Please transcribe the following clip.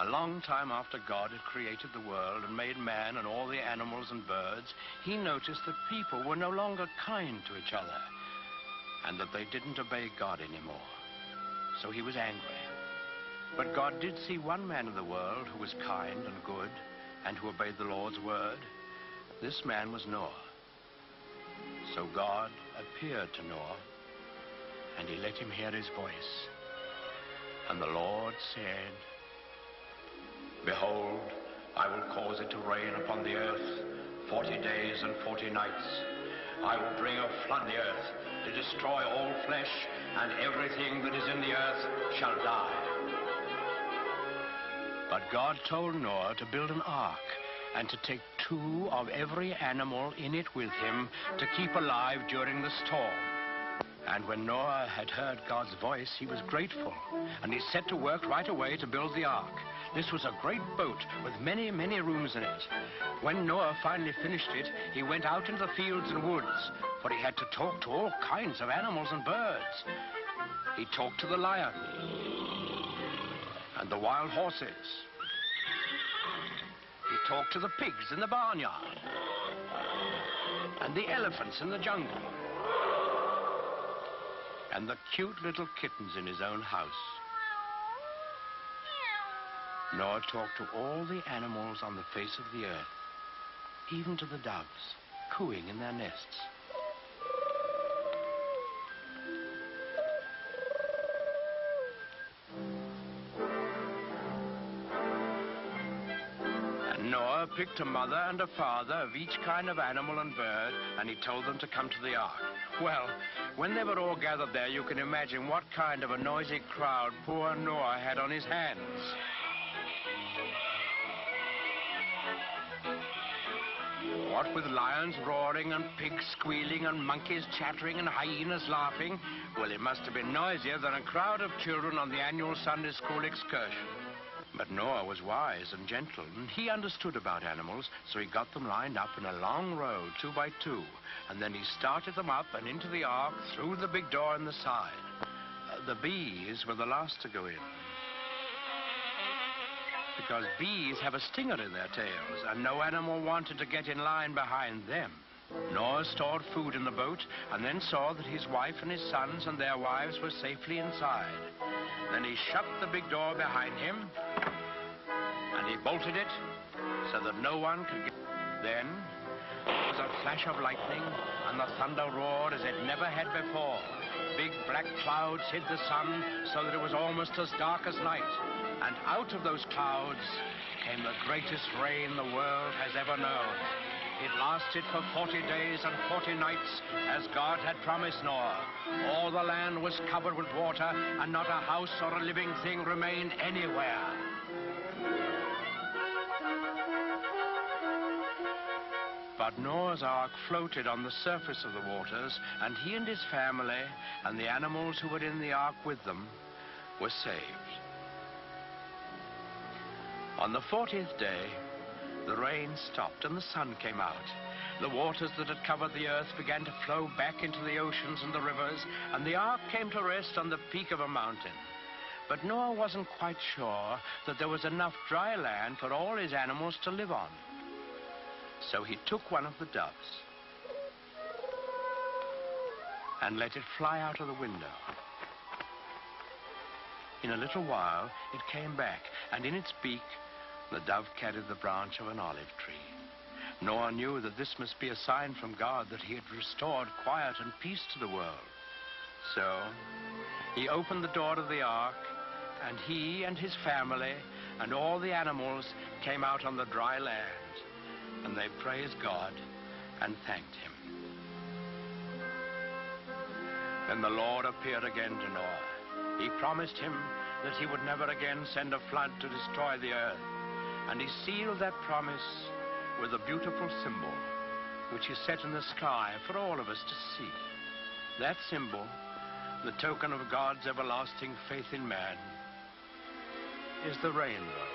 A long time after God had created the world and made man and all the animals and birds, he noticed that people were no longer kind to each other and that they didn't obey God anymore. So he was angry. But God did see one man in the world who was kind and good and who obeyed the Lord's word. This man was Noah. So God appeared to Noah and he let him hear his voice. And the Lord said, "Behold, I will cause it to rain upon the earth 40 days and 40 nights. I will bring a flood on the earth to destroy all flesh, and everything that is in the earth shall die." But God told Noah to build an ark and to take 2 of every animal in it with him to keep alive during the storm. And when Noah had heard God's voice, he was grateful, and he set to work right away to build the ark. This was a great boat with many, many rooms in it. When Noah finally finished it, he went out into the fields and woods, for he had to talk to all kinds of animals and birds. He talked to the lion and the wild horses. He talked to the pigs in the barnyard and the elephants in the jungle and the cute little kittens in his own house. Noah talked to all the animals on the face of the earth, even to the doves, cooing in their nests. And Noah picked a mother and a father of each kind of animal and bird, and he told them to come to the ark. Well, when they were all gathered there, you can imagine what kind of a noisy crowd poor Noah had on his hands. What with lions roaring and pigs squealing and monkeys chattering and hyenas laughing, well, it must have been noisier than a crowd of children on the annual Sunday school excursion. But Noah was wise and gentle, and he understood about animals, so he got them lined up in a long row, 2 by 2, and then he started them up and into the ark through the big door in the side. The bees were the last to go in, because bees have a stinger in their tails, and no animal wanted to get in line behind them. Noah stored food in the boat, and then saw that his wife and his sons and their wives were safely inside. Then he shut the big door behind him, and he bolted it so that no one could get. Then there was a flash of lightning, and the thunder roared as it never had before. Big black clouds hid the sun so that it was almost as dark as night. And out of those clouds came the greatest rain the world has ever known. It lasted for 40 days and 40 nights, as God had promised Noah. All the land was covered with water, and not a house or a living thing remained anywhere. But Noah's ark floated on the surface of the waters, and he and his family and the animals who were in the ark with them were saved. On the 40th day, the rain stopped and the sun came out. The waters that had covered the earth began to flow back into the oceans and the rivers, and the ark came to rest on the peak of a mountain. But Noah wasn't quite sure that there was enough dry land for all his animals to live on. So he took one of the doves and let it fly out of the window. In a little while, it came back, and in its beak, the dove carried the branch of an olive tree. Noah knew that this must be a sign from God that he had restored quiet and peace to the world. So he opened the door of the ark, and he and his family and all the animals came out on the dry land, and they praised God and thanked him. Then the Lord appeared again to Noah. He promised him that he would never again send a flood to destroy the earth. And he sealed that promise with a beautiful symbol, which he set in the sky for all of us to see. That symbol, the token of God's everlasting faith in man, is the rainbow.